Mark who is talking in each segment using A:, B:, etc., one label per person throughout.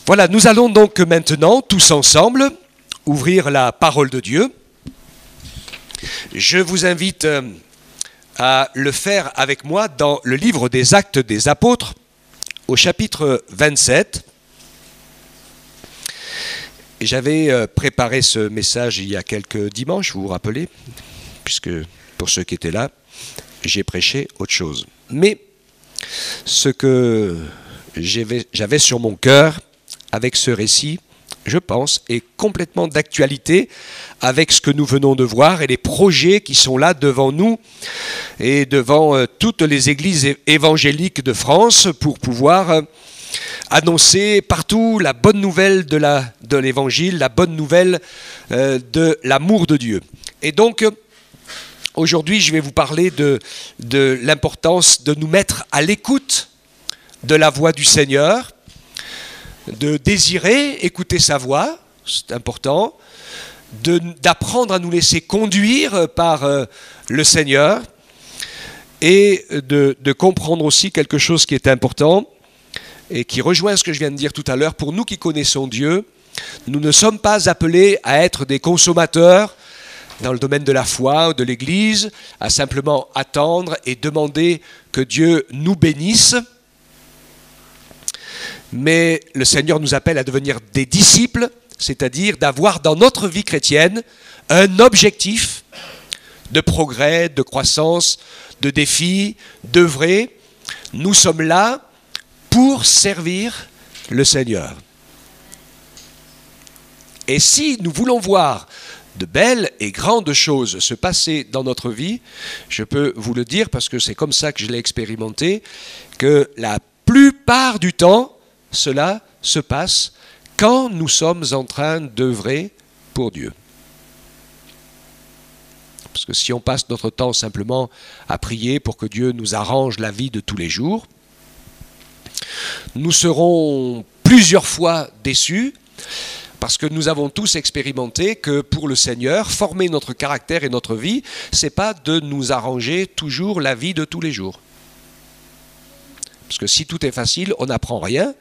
A: Voilà, nous allons donc maintenant, tous ensemble, ouvrir la parole de Dieu. Je vous invite à le faire avec moi dans le livre des Actes des Apôtres, au chapitre 27. J'avais préparé ce message il y a quelques dimanches, vous vous rappelez, puisque pour ceux qui étaient là, j'ai prêché autre chose. Mais ce que j'avais sur mon cœur avec ce récit, je pense, est complètement d'actualité avec ce que nous venons de voir et les projets qui sont là devant nous et devant toutes les églises évangéliques de France pour pouvoir annoncer partout la bonne nouvelle de l'évangile, la bonne nouvelle de l'amour de Dieu. Et donc, aujourd'hui, je vais vous parler de l'importance de nous mettre à l'écoute de la voix du Seigneur, de désirer écouter sa voix, c'est important, d'apprendre à nous laisser conduire par le Seigneur et de comprendre aussi quelque chose qui est important et qui rejoint ce que je viens de dire tout à l'heure. Pour nous qui connaissons Dieu, nous ne sommes pas appelés à être des consommateurs dans le domaine de la foi ou de l'Église, à simplement attendre et demander que Dieu nous bénisse. Mais le Seigneur nous appelle à devenir des disciples, c'est-à-dire d'avoir dans notre vie chrétienne un objectif de progrès, de croissance, de défi, d'œuvrer. Nous sommes là pour servir le Seigneur. Et si nous voulons voir de belles et grandes choses se passer dans notre vie, je peux vous le dire parce que c'est comme ça que je l'ai expérimenté, que la plupart du temps, cela se passe quand nous sommes en train d'œuvrer pour Dieu. Parce que si on passe notre temps simplement à prier pour que Dieu nous arrange la vie de tous les jours, nous serons plusieurs fois déçus parce que nous avons tous expérimenté que pour le Seigneur, former notre caractère et notre vie, c'est pas de nous arranger toujours la vie de tous les jours. Parce que si tout est facile, on n'apprend rien.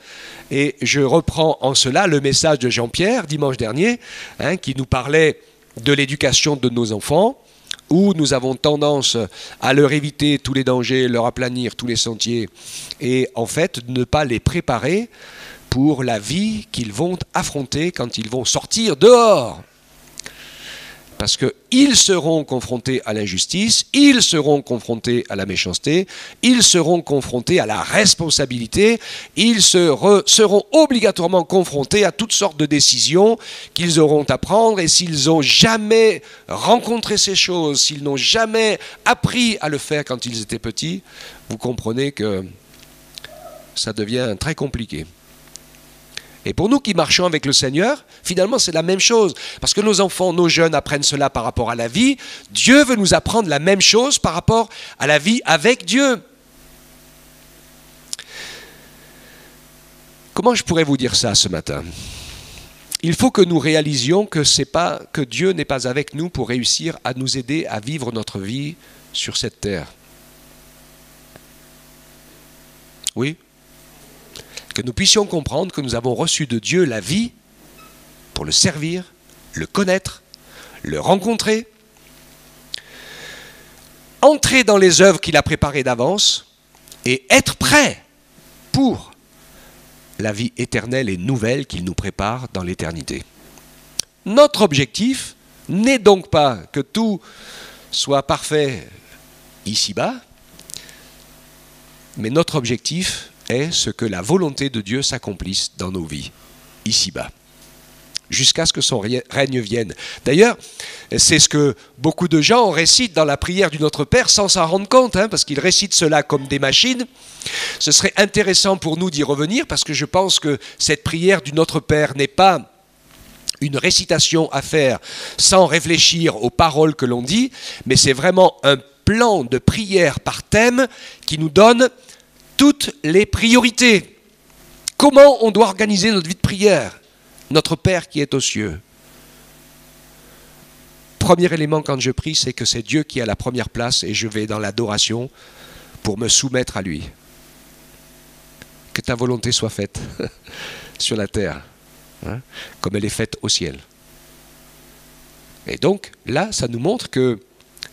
A: Et je reprends en cela le message de Jean-Pierre, dimanche dernier, qui nous parlait de l'éducation de nos enfants, où nous avons tendance à leur éviter tous les dangers, leur aplanir tous les sentiers, et en fait ne pas les préparer pour la vie qu'ils vont affronter quand ils vont sortir dehors. Parce qu'ils seront confrontés à l'injustice, ils seront confrontés à la méchanceté, ils seront confrontés à la responsabilité, ils seront obligatoirement confrontés à toutes sortes de décisions qu'ils auront à prendre. Et s'ils n'ont jamais rencontré ces choses, s'ils n'ont jamais appris à le faire quand ils étaient petits, vous comprenez que ça devient très compliqué. Et pour nous qui marchons avec le Seigneur, finalement c'est la même chose. Parce que nos enfants, nos jeunes apprennent cela par rapport à la vie. Dieu veut nous apprendre la même chose par rapport à la vie avec Dieu. Comment je pourrais vous dire ça ce matin ? Il faut que nous réalisions que Dieu n'est pas avec nous pour réussir à nous aider à vivre notre vie sur cette terre. Oui ? Que nous puissions comprendre que nous avons reçu de Dieu la vie pour le servir, le connaître, le rencontrer, entrer dans les œuvres qu'il a préparées d'avance et être prêt pour la vie éternelle et nouvelle qu'il nous prépare dans l'éternité. Notre objectif n'est donc pas que tout soit parfait ici-bas, mais notre objectif est ce que la volonté de Dieu s'accomplisse dans nos vies, ici-bas, jusqu'à ce que son règne vienne. D'ailleurs, c'est ce que beaucoup de gens récitent dans la prière du Notre Père sans s'en rendre compte, parce qu'ils récitent cela comme des machines. Ce serait intéressant pour nous d'y revenir, parce que je pense que cette prière du Notre Père n'est pas une récitation à faire sans réfléchir aux paroles que l'on dit, mais c'est vraiment un plan de prière par thème qui nous donne toutes les priorités. Comment on doit organiser notre vie de prière ? Notre Père qui est aux cieux. Premier élément quand je prie, c'est que c'est Dieu qui est à la première place et je vais dans l'adoration pour me soumettre à lui. que ta volonté soit faite sur la terre, hein, comme elle est faite au ciel. Et donc, là, ça nous montre que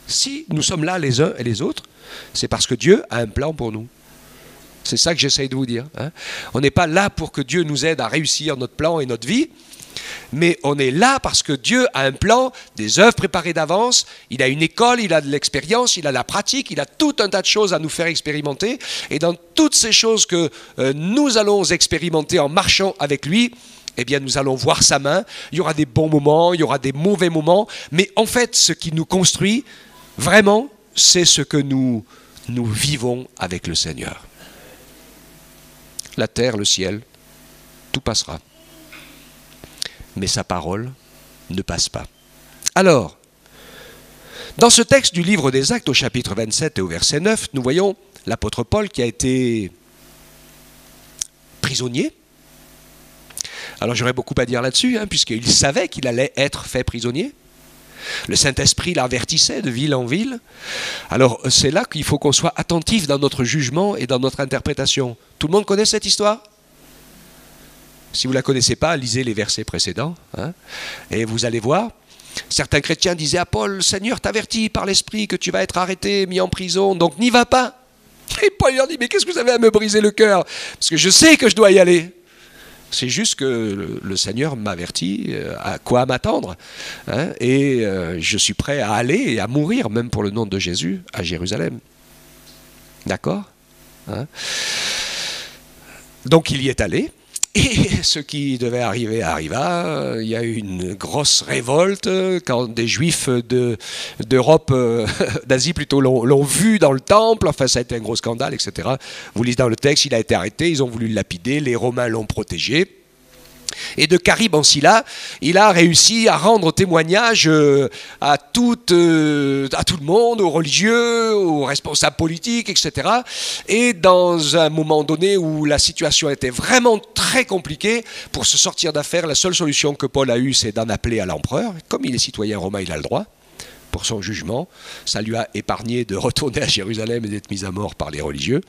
A: si nous sommes là les uns et les autres, c'est parce que Dieu a un plan pour nous. C'est ça que j'essaye de vous dire. Hein. On n'est pas là pour que Dieu nous aide à réussir notre plan et notre vie, mais on est là parce que Dieu a un plan, des œuvres préparées d'avance, il a une école, il a de l'expérience, il a la pratique, il a tout un tas de choses à nous faire expérimenter. Et dans toutes ces choses que nous allons expérimenter en marchant avec lui, eh bien nous allons voir sa main. Il y aura des bons moments, il y aura des mauvais moments, mais en fait ce qui nous construit, vraiment, c'est ce que nous vivons avec le Seigneur. La terre, le ciel, tout passera. Mais sa parole ne passe pas. Alors, dans ce texte du livre des Actes au chapitre 27 et au verset 9, nous voyons l'apôtre Paul qui a été prisonnier. Alors j'aurais beaucoup à dire là-dessus, hein, puisqu'il savait qu'il allait être fait prisonnier. Le Saint-Esprit l'avertissait de ville en ville. Alors c'est là qu'il faut qu'on soit attentif dans notre jugement et dans notre interprétation. Tout le monde connaît cette histoire ? Si vous ne la connaissez pas, lisez les versets précédents. Hein, et vous allez voir, certains chrétiens disaient à Paul, le Seigneur t'avertit par l'Esprit que tu vas être arrêté, mis en prison, donc n'y va pas. Et Paul leur dit, mais qu'est-ce que vous avez à me briser le cœur? Parce que je sais que je dois y aller. C'est juste que le Seigneur m'avertit à quoi m'attendre. Hein, et je suis prêt à aller et à mourir, même pour le nom de Jésus, à Jérusalem. D'accord, hein. Donc il y est allé. Et ce qui devait arriver arriva. Il y a eu une grosse révolte quand des Juifs d'Europe, d'Asie plutôt, l'ont vu dans le temple. Enfin, ça a été un gros scandale, etc. Vous lisez dans le texte, il a été arrêté, ils ont voulu le lapider, les Romains l'ont protégé. Et de Caribe en Scylla, il a réussi à rendre témoignage à tout le monde, aux religieux, aux responsables politiques, etc. Et dans un moment donné où la situation était vraiment très compliquée, pour se sortir d'affaire, la seule solution que Paul a eue, c'est d'en appeler à l'empereur. Comme il est citoyen romain, il a le droit pour son jugement. Ça lui a épargné de retourner à Jérusalem et d'être mis à mort par les religieux.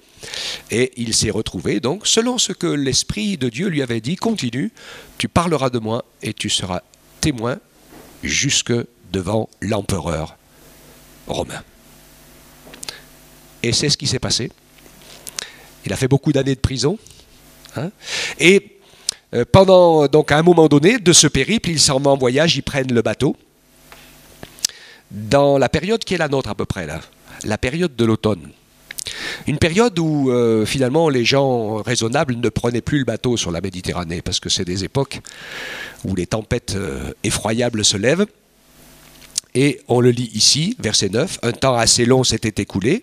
A: Et il s'est retrouvé, donc, selon ce que l'Esprit de Dieu lui avait dit, continue, tu parleras de moi et tu seras témoin jusque devant l'empereur romain. Et c'est ce qui s'est passé. Il a fait beaucoup d'années de prison. Hein, et pendant, donc, à un moment donné de ce périple, ils s'en vont en voyage, ils prennent le bateau. Dans la période qui est la nôtre à peu près, là, la période de l'automne. Une période où finalement les gens raisonnables ne prenaient plus le bateau sur la Méditerranée parce que c'est des époques où les tempêtes effroyables se lèvent. Et on le lit ici, verset 9, un temps assez long s'était écoulé.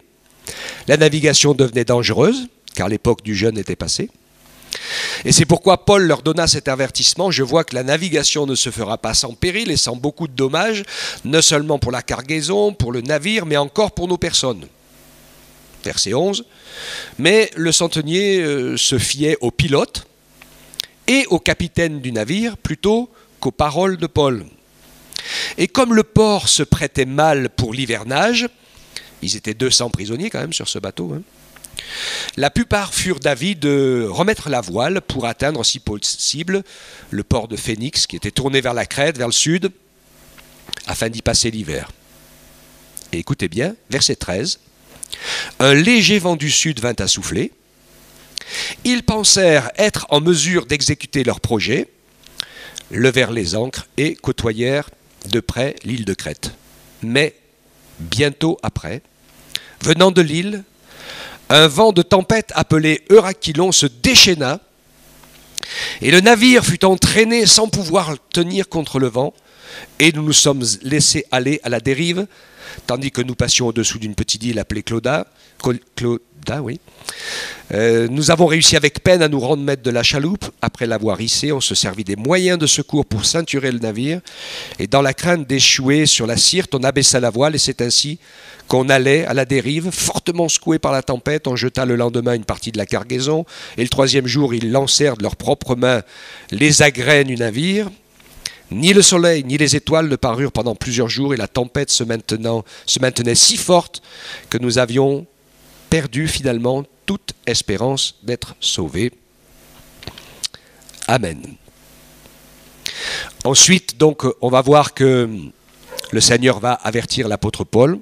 A: La navigation devenait dangereuse car l'époque du jeûne était passée. Et c'est pourquoi Paul leur donna cet avertissement. Je vois que la navigation ne se fera pas sans péril et sans beaucoup de dommages, non seulement pour la cargaison, pour le navire, mais encore pour nos personnes. Verset 11. Mais le centenier se fiait au pilote et au capitaine du navire plutôt qu'aux paroles de Paul. Et comme le port se prêtait mal pour l'hivernage, ils étaient 200 prisonniers quand même sur ce bateau, hein, la plupart furent d'avis de remettre la voile pour atteindre, si possible, le port de Phénix, qui était tourné vers la Crète, vers le sud, afin d'y passer l'hiver. Et écoutez bien, verset 13. Un léger vent du sud vint à souffler. Ils pensèrent être en mesure d'exécuter leur projet, levèrent les ancres et côtoyèrent de près l'île de Crète. Mais, bientôt après, venant de l'île, un vent de tempête appelé Eurachylon se déchaîna, et le navire fut entraîné sans pouvoir tenir contre le vent, et nous nous sommes laissés aller à la dérive, tandis que nous passions au-dessous d'une petite île appelée Clauda, oui. Nous avons réussi avec peine à nous rendre maîtres de la chaloupe. Après l'avoir hissée, on se servit des moyens de secours pour ceinturer le navire, et dans la crainte d'échouer sur la Syrte, on abaissa la voile, et c'est ainsi qu'on allait à la dérive, fortement secoué par la tempête. On jeta le lendemain une partie de la cargaison, et le troisième jour, ils lancèrent de leurs propres mains les agrès du navire. Ni le soleil, ni les étoiles ne parurent pendant plusieurs jours, et la tempête se maintenait si forte que nous avions perdu finalement toute espérance d'être sauvé. Amen. Ensuite, donc, on va voir que le Seigneur va avertir l'apôtre Paul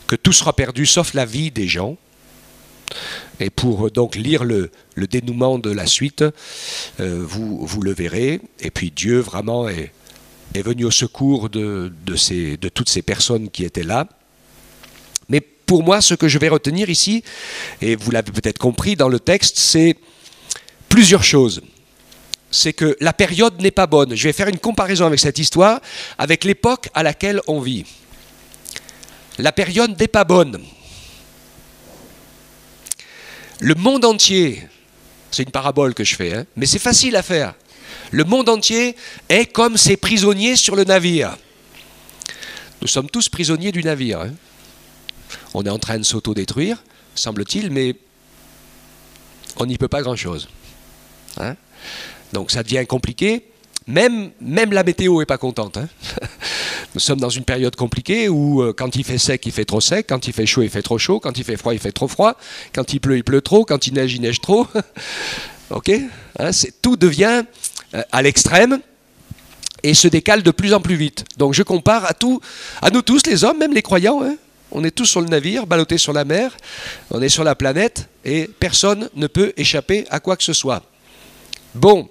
A: que tout sera perdu sauf la vie des gens. Et pour donc lire le dénouement de la suite, vous le verrez. Et puis Dieu vraiment est venu au secours de toutes ces personnes qui étaient là. Mais pour moi, ce que je vais retenir ici, et vous l'avez peut-être compris dans le texte, c'est plusieurs choses. C'est que la période n'est pas bonne. Je vais faire une comparaison avec cette histoire, avec l'époque à laquelle on vit. La période n'est pas bonne. Le monde entier, c'est une parabole que je fais, hein, mais c'est facile à faire. Le monde entier est comme ces prisonniers sur le navire. Nous sommes tous prisonniers du navire. Hein. On est en train de s'auto-détruire, semble-t-il, mais on n'y peut pas grand-chose. Hein. Donc ça devient compliqué. Même la météo n'est pas contente. Hein. Nous sommes dans une période compliquée où quand il fait sec, il fait trop sec, quand il fait chaud, il fait trop chaud, quand il fait froid, il fait trop froid, quand il pleut trop, quand il neige trop. Ok, hein, tout devient à l'extrême et se décale de plus en plus vite. Donc je compare à nous tous, les hommes, même les croyants. Hein. On est tous sur le navire, ballottés sur la mer, on est sur la planète et personne ne peut échapper à quoi que ce soit. Bon,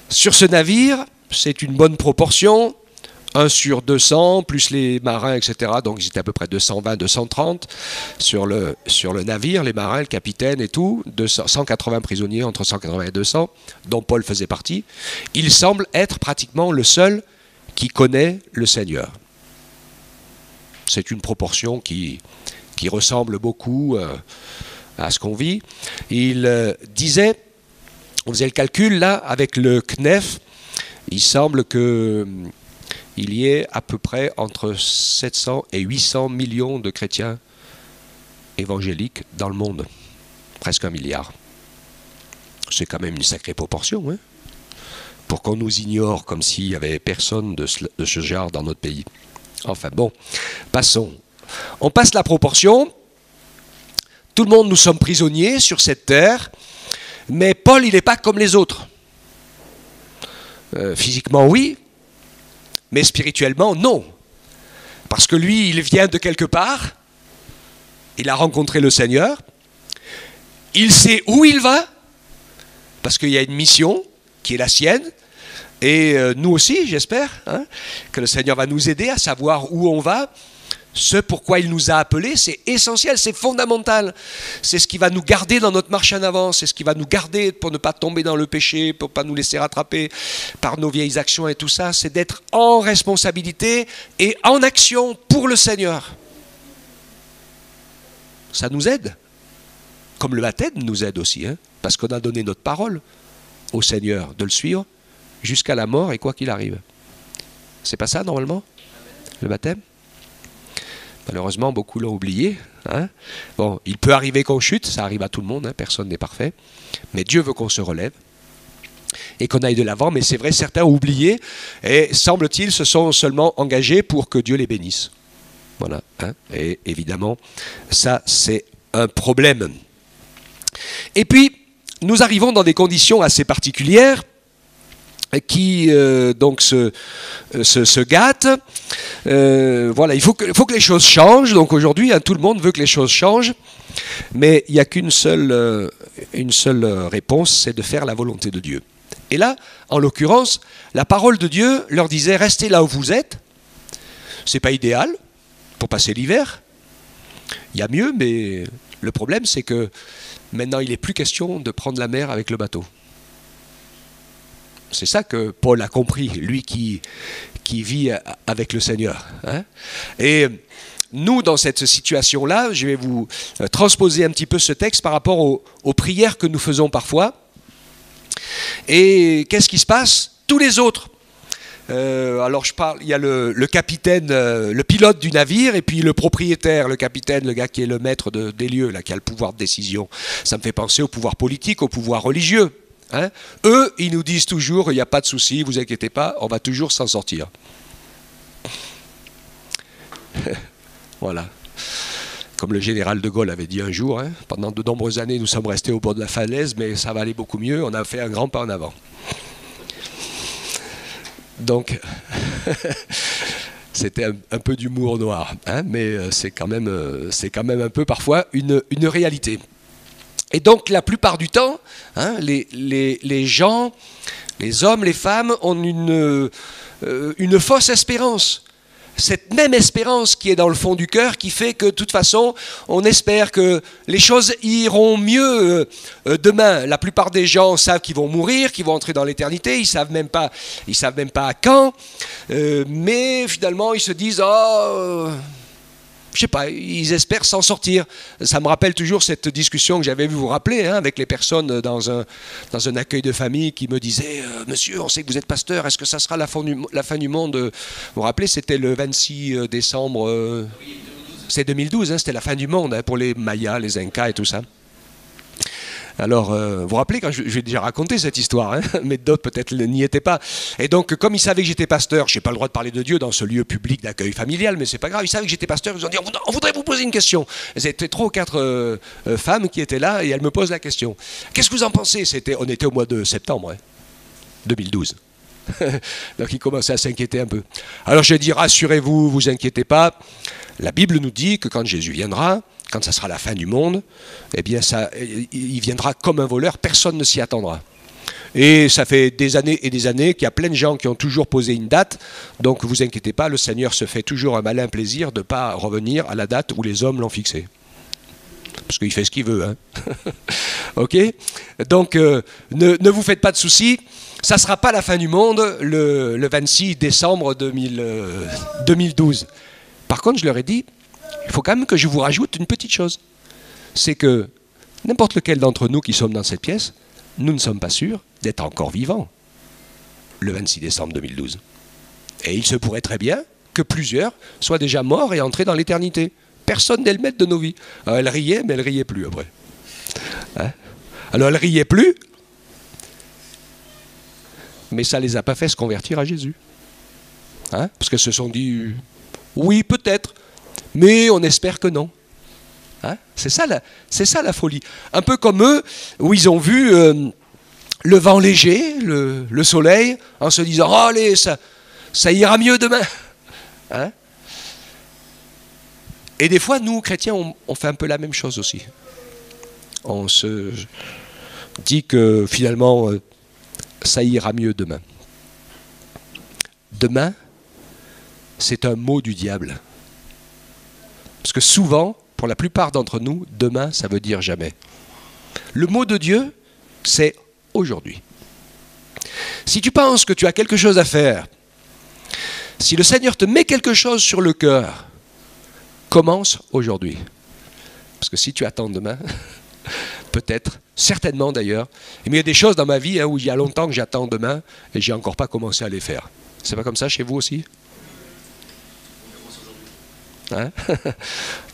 A: sur ce navire, c'est une bonne proportion. 1 sur 200, plus les marins, etc. Donc ils étaient à peu près 220, 230 sur le navire, les marins, le capitaine et tout. 180 prisonniers, entre 180 et 200, dont Paul faisait partie. Il semble être pratiquement le seul qui connaît le Seigneur. C'est une proportion qui ressemble beaucoup à ce qu'on vit. Il disait, on faisait le calcul là, avec le CNEF, il semble que il y ait à peu près entre 700 et 800 millions de chrétiens évangéliques dans le monde. Presque 1 milliard. C'est quand même une sacrée proportion, hein, pour qu'on nous ignore comme s'il n'y avait personne de ce genre dans notre pays. Enfin bon, passons. On passe la proportion. Tout le monde, nous sommes prisonniers sur cette terre, mais Paul, il n'est pas comme les autres. Physiquement, oui, mais spirituellement, non. Parce que lui, il vient de quelque part, il a rencontré le Seigneur, il sait où il va, parce qu'il y a une mission qui est la sienne, et nous aussi, j'espère, hein, que le Seigneur va nous aider à savoir où on va. Ce pourquoi il nous a appelés, c'est essentiel, c'est fondamental. C'est ce qui va nous garder dans notre marche en avant, c'est ce qui va nous garder pour ne pas tomber dans le péché, pour ne pas nous laisser rattraper par nos vieilles actions et tout ça. C'est d'être en responsabilité et en action pour le Seigneur. Ça nous aide. Comme le baptême nous aide aussi, hein, parce qu'on a donné notre parole au Seigneur de le suivre jusqu'à la mort et quoi qu'il arrive. C'est pas ça normalement, le baptême ? Malheureusement, beaucoup l'ont oublié. Hein. Bon, il peut arriver qu'on chute, ça arrive à tout le monde, hein, personne n'est parfait. Mais Dieu veut qu'on se relève et qu'on aille de l'avant. Mais c'est vrai, certains ont oublié et semble-t-il se sont seulement engagés pour que Dieu les bénisse. Voilà. Hein. Et évidemment, ça c'est un problème. Et puis, nous arrivons dans des conditions assez particulières qui donc se gâtent. Voilà, il faut que les choses changent. Donc aujourd'hui, hein, tout le monde veut que les choses changent, mais il n'y a qu'une seule réponse, c'est de faire la volonté de Dieu. Et là, en l'occurrence, la parole de Dieu leur disait, restez là où vous êtes. C'est pas idéal pour passer l'hiver. Il y a mieux, mais le problème, c'est que maintenant, il n'est plus question de prendre la mer avec le bateau. C'est ça que Paul a compris, lui qui vit avec le Seigneur. Hein. Et nous, dans cette situation-là, je vais vous transposer un petit peu ce texte par rapport aux prières que nous faisons parfois. Et qu'est-ce qui se passe? Tous les autres. Alors il y a le capitaine, le pilote du navire, et puis le propriétaire, le capitaine, le gars qui est le maître des lieux, là, qui a le pouvoir de décision. Ça me fait penser au pouvoir politique, au pouvoir religieux. Hein? Eux, ils nous disent toujours, il n'y a pas de souci, vous inquiétez pas, on va toujours s'en sortir. Voilà. Comme le général de Gaulle avait dit un jour, hein, pendant de nombreuses années, nous sommes restés au bord de la falaise, mais ça va aller beaucoup mieux, on a fait un grand pas en avant. Donc, c'était un peu d'humour noir, hein, mais c'est quand même un peu parfois une réalité. Et donc, la plupart du temps, hein, les gens, les hommes, les femmes ont une fausse espérance. Cette même espérance qui est dans le fond du cœur qui fait que de toute façon, on espère que les choses iront mieux demain. La plupart des gens savent qu'ils vont mourir, qu'ils vont entrer dans l'éternité, ils savent même pas à quand, mais finalement ils se disent je sais pas, ils espèrent s'en sortir. Ça me rappelle toujours cette discussion que j'avais vu vous rappeler, hein, avec les personnes dans un accueil de famille qui me disaient monsieur, on sait que vous êtes pasteur, est-ce que ça sera la fin du monde? Vous vous rappelez, c'était le 26 décembre, c'est 2012, hein, c'était la fin du monde, hein, pour les Mayas, les Incas et tout ça. Alors, vous vous rappelez, quand j'ai déjà raconté cette histoire, hein, mais d'autres peut-être n'y étaient pas. Et donc, comme ils savaient que j'étais pasteur, je n'ai pas le droit de parler de Dieu dans ce lieu public d'accueil familial, mais c'est pas grave, ils savaient que j'étais pasteur, ils ont dit on voudrait vous poser une question. C'était 3 ou 4 femmes qui étaient là, et elles me posent la question. Qu'est-ce que vous en pensez? On était au mois de septembre, hein, 2012. Donc ils commençaient à s'inquiéter un peu. Alors je dis, rassurez-vous, vous inquiétez pas. La Bible nous dit que quand Jésus viendra, quand ça sera la fin du monde, eh bien il viendra comme un voleur, personne ne s'y attendra. Et ça fait des années et des années qu'il y a plein de gens qui ont toujours posé une date, donc vous inquiétez pas, le Seigneur se fait toujours un malin plaisir de ne pas revenir à la date où les hommes l'ont fixé. Parce qu'il fait ce qu'il veut. Hein. Ok? Donc ne vous faites pas de soucis, ça ne sera pas la fin du monde le 26 décembre 2012. Par contre, je leur ai dit, il faut quand même que je vous rajoute une petite chose. C'est que n'importe lequel d'entre nous qui sommes dans cette pièce, nous ne sommes pas sûrs d'être encore vivants le 26 décembre 2012. Et il se pourrait très bien que plusieurs soient déjà morts et entrés dans l'éternité. Personne n'est le maître de nos vies. Alors, elle riait, mais elle ne riait plus après. Hein? Alors elle ne riait plus, mais ça ne les a pas fait se convertir à Jésus. Hein? Parce qu'elles se sont dit, oui peut-être, mais on espère que non. Hein? C'est ça la folie. Un peu comme eux, où ils ont vu le vent léger, le soleil, en se disant, oh allez, ça ira mieux demain. Hein? Et des fois, nous, chrétiens, on fait un peu la même chose aussi. On se dit que finalement, ça ira mieux demain. Demain, c'est un mot du diable. Parce que souvent, pour la plupart d'entre nous, demain, ça veut dire jamais. Le mot de Dieu, c'est aujourd'hui. Si tu penses que tu as quelque chose à faire, si le Seigneur te met quelque chose sur le cœur, commence aujourd'hui. Parce que si tu attends demain, peut-être, certainement d'ailleurs, mais il y a des choses dans ma vie, hein, où il y a longtemps que j'attends demain et j'ai encore pas commencé à les faire. C'est pas comme ça chez vous aussi? Hein?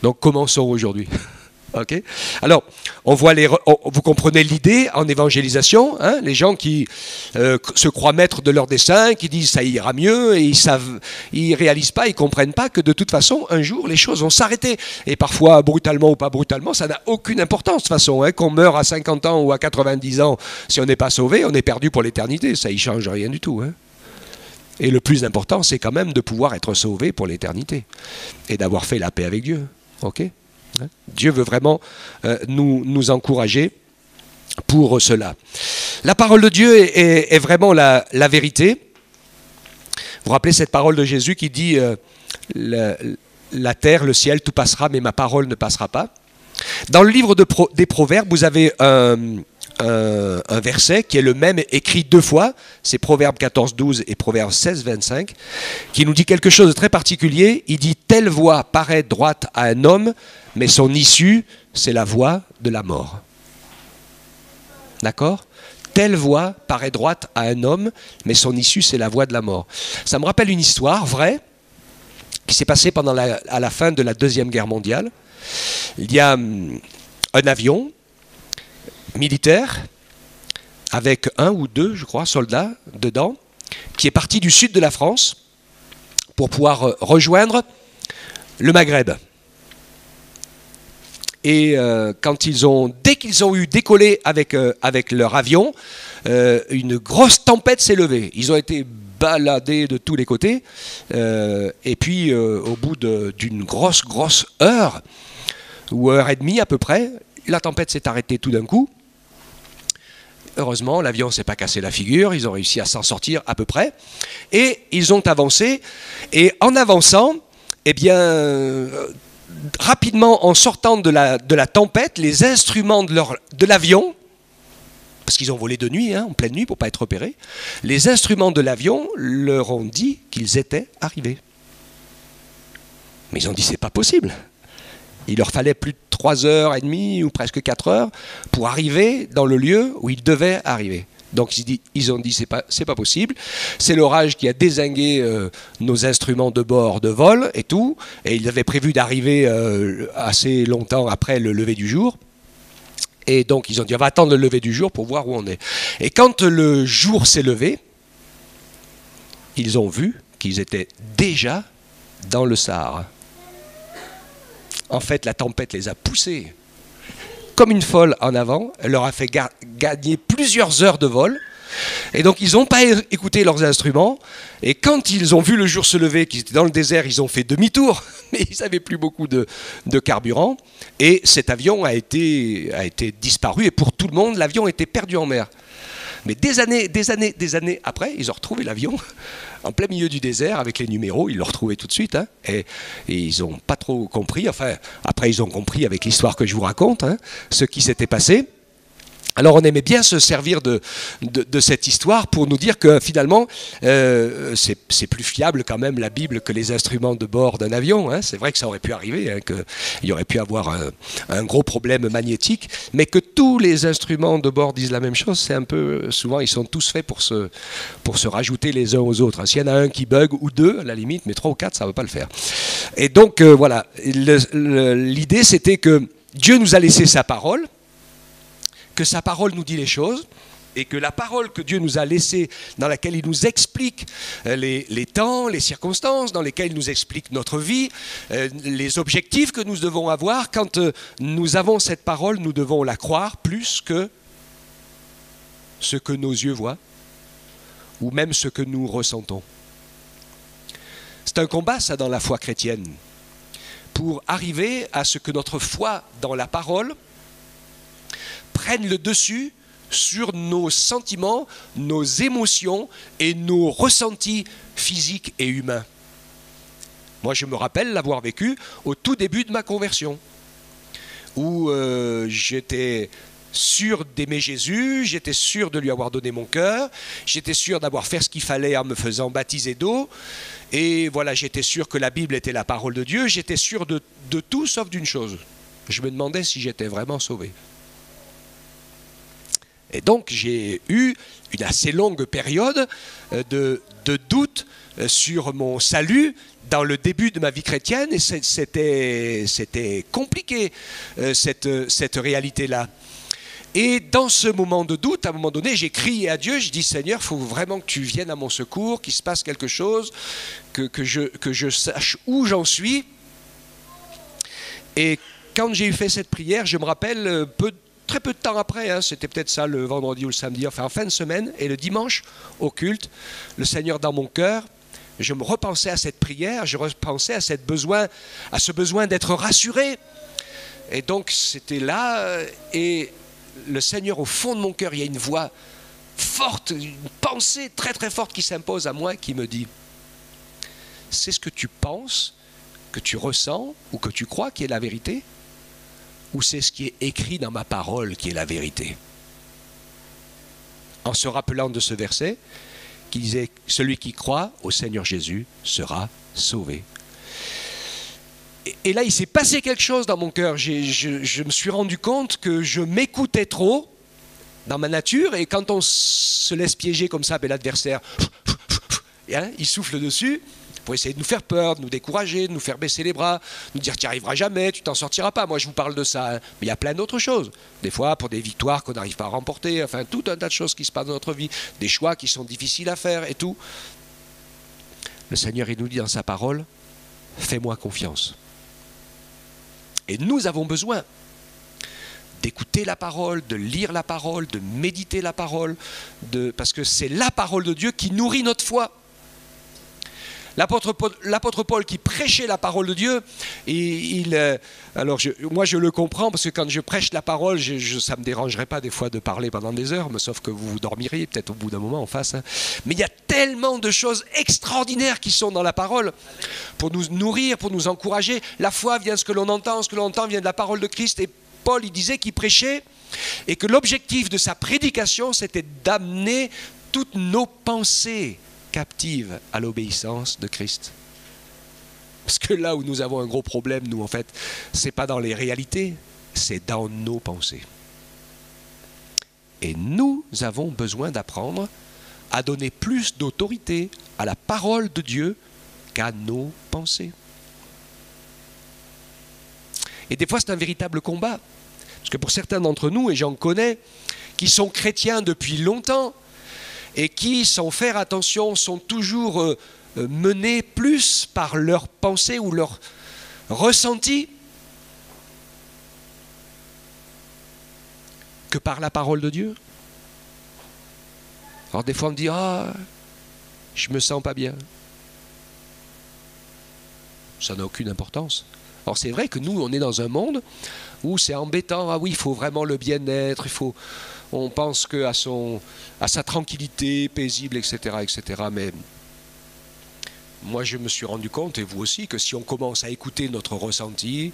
A: Donc commençons aujourd'hui. Okay. Alors, on voit vous comprenez l'idée en évangélisation, hein, les gens qui se croient maîtres de leur dessein, qui disent ça ira mieux, et ils réalisent pas, ils comprennent pas que de toute façon, un jour, les choses vont s'arrêter. Et parfois, brutalement ou pas brutalement, ça n'a aucune importance de toute façon. Hein, qu'on meure à 50 ans ou à 90 ans, si on n'est pas sauvé, on est perdu pour l'éternité. Ça y change rien du tout. Hein. Et le plus important, c'est quand même de pouvoir être sauvé pour l'éternité et d'avoir fait la paix avec Dieu. Ok ? Dieu veut vraiment nous encourager pour cela. La parole de Dieu est vraiment la vérité. Vous vous rappelez cette parole de Jésus qui dit la terre, le ciel, tout passera, mais ma parole ne passera pas. Dans le livre des Proverbes, vous avez un verset qui est le même, écrit 2 fois, c'est Proverbe 14, 12 et Proverbe 16, 25, qui nous dit quelque chose de très particulier. Il dit « Telle voie paraît droite à un homme, mais son issue, c'est la voie de la mort. » D'accord ? Telle voie paraît droite à un homme, mais son issue, c'est la voie de la mort. Ça me rappelle une histoire vraie qui s'est passée à la fin de la Deuxième Guerre mondiale. Il y a un avion militaire avec 1 ou 2, je crois, soldats dedans, qui est parti du sud de la France pour pouvoir rejoindre le Maghreb. Et dès qu'ils ont eu décollé avec leur avion, une grosse tempête s'est levée. Ils ont été baladés de tous les côtés. Et puis, au bout d'une grosse heure, ou heure et demie à peu près, la tempête s'est arrêtée tout d'un coup. Heureusement, l'avion ne s'est pas cassé la figure, ils ont réussi à s'en sortir à peu près. Et ils ont avancé. Et en avançant, eh bien, rapidement, en sortant de la tempête, les instruments de l'avion, parce qu'ils ont volé de nuit, en pleine nuit pour ne pas être repérés, les instruments de l'avion leur ont dit qu'ils étaient arrivés. Mais ils ont dit, c'est pas possible. Il leur fallait plus de 3h30 ou presque 4 heures pour arriver dans le lieu où ils devaient arriver. Donc ils ont dit c'est pas possible. C'est l'orage qui a dézingué nos instruments de bord de vol et tout. Et ils avaient prévu d'arriver assez longtemps après le lever du jour. Et donc ils ont dit on va attendre le lever du jour pour voir où on est. Et quand le jour s'est levé, ils ont vu qu'ils étaient déjà dans le Sahara. En fait, la tempête les a poussés comme une folle en avant. Elle leur a fait gagner plusieurs heures de vol. Et donc, ils n'ont pas écouté leurs instruments. Et quand ils ont vu le jour se lever, qu'ils étaient dans le désert, ils ont fait demi-tour. Mais ils n'avaient plus beaucoup de carburant. Et cet avion a été disparu. Et pour tout le monde, l'avion était perdu en mer. Mais des années après, ils ont retrouvé l'avion en plein milieu du désert avec les numéros. Ils l'ont retrouvé tout de suite. Et ils n'ont pas trop compris. Enfin, après, ils ont compris avec l'histoire que je vous raconte, ce qui s'était passé. Alors on aimait bien se servir de cette histoire pour nous dire que finalement c'est plus fiable quand même la Bible que les instruments de bord d'un avion. C'est vrai que ça aurait pu arriver, qu'il y aurait pu avoir un gros problème magnétique, mais que tous les instruments de bord disent la même chose, c'est un peu, souvent ils sont tous faits pour se rajouter les uns aux autres. S'il y en a un qui bug ou deux à la limite, mais 3 ou 4 ça ne va pas le faire. Et donc voilà, l'idée c'était que Dieu nous a laissé sa parole, que sa parole nous dit les choses, et que la parole que Dieu nous a laissée, dans laquelle il nous explique les temps, les circonstances, dans lesquelles il nous explique notre vie, les objectifs que nous devons avoir, quand nous avons cette parole, nous devons la croire plus que ce que nos yeux voient, ou même ce que nous ressentons. C'est un combat, ça, dans la foi chrétienne, pour arriver à ce que notre foi dans la parole prennent le dessus sur nos sentiments, nos émotions et nos ressentis physiques et humains. Moi, je me rappelle l'avoir vécu au tout début de ma conversion, où j'étais sûr d'aimer Jésus, j'étais sûr de lui avoir donné mon cœur, j'étais sûr d'avoir fait ce qu'il fallait en me faisant baptiser d'eau, et voilà, j'étais sûr que la Bible était la parole de Dieu, j'étais sûr de tout sauf d'une chose. Je me demandais si j'étais vraiment sauvé. Et donc j'ai eu une assez longue période de doute sur mon salut dans le début de ma vie chrétienne, et c'était compliqué cette réalité-là. Et dans ce moment de doute, à un moment donné, j'ai crié à Dieu, j'ai dit Seigneur, il faut vraiment que tu viennes à mon secours, qu'il se passe quelque chose, que je sache où j'en suis. Et quand j'ai fait cette prière, je me rappelle très peu de temps après, c'était peut-être ça le vendredi ou le samedi, enfin en fin de semaine, et le dimanche au culte, le Seigneur dans mon cœur, je me repensais à cette prière, je repensais à ce besoin d'être rassuré. Et donc c'était là, et le Seigneur au fond de mon cœur, il y a une voix forte, une pensée très très forte qui s'impose à moi, qui me dit « C'est ce que tu penses, que tu ressens ou que tu crois qui est la vérité ? Ou c'est ce qui est écrit dans ma parole qui est la vérité ?» En se rappelant de ce verset qui disait « Celui qui croit au Seigneur Jésus sera sauvé ». Et là, il s'est passé quelque chose dans mon cœur. Je me suis rendu compte que je m'écoutais trop dans ma nature, et quand on se laisse piéger comme ça, l'adversaire, il souffle dessus, pour essayer de nous faire peur, de nous décourager, de nous faire baisser les bras, nous dire tu n'y arriveras jamais, tu t'en sortiras pas. Moi je vous parle de ça, mais il y a plein d'autres choses. Des fois pour des victoires qu'on n'arrive pas à remporter, enfin tout un tas de choses qui se passent dans notre vie, des choix qui sont difficiles à faire et tout. Le Seigneur il nous dit dans sa parole, fais-moi confiance. Et nous avons besoin d'écouter la parole, de lire la parole, de méditer la parole, parce que c'est la parole de Dieu qui nourrit notre foi. L'apôtre Paul qui prêchait la parole de Dieu, alors moi je le comprends parce que quand je prêche la parole, ça ne me dérangerait pas des fois de parler pendant des heures, mais sauf que vous dormiriez peut-être au bout d'un moment en face. Hein. Mais il y a tellement de choses extraordinaires qui sont dans la parole pour nous nourrir, pour nous encourager. La foi vient de ce que l'on entend vient de la parole de Christ. Et Paul, il disait qu'il prêchait et que l'objectif de sa prédication, c'était d'amener toutes nos pensées captive à l'obéissance de Christ. Parce que là où nous avons un gros problème, nous, en fait, c'est pas dans les réalités, c'est dans nos pensées. Et nous avons besoin d'apprendre à donner plus d'autorité à la parole de Dieu qu'à nos pensées. Et des fois, c'est un véritable combat. Parce que pour certains d'entre nous, et j'en connais, qui sont chrétiens depuis longtemps, et qui, sans faire attention, sont toujours menés plus par leurs pensées ou leurs ressentis que par la parole de Dieu. Alors des fois on me dit « Ah, je me sens pas bien ». Ça n'a aucune importance. Alors c'est vrai que nous, on est dans un monde où c'est embêtant. Ah oui, il faut vraiment le bien-être, on pense qu'à sa tranquillité paisible, etc., etc. Mais moi, je me suis rendu compte, et vous aussi, que si on commence à écouter notre ressenti,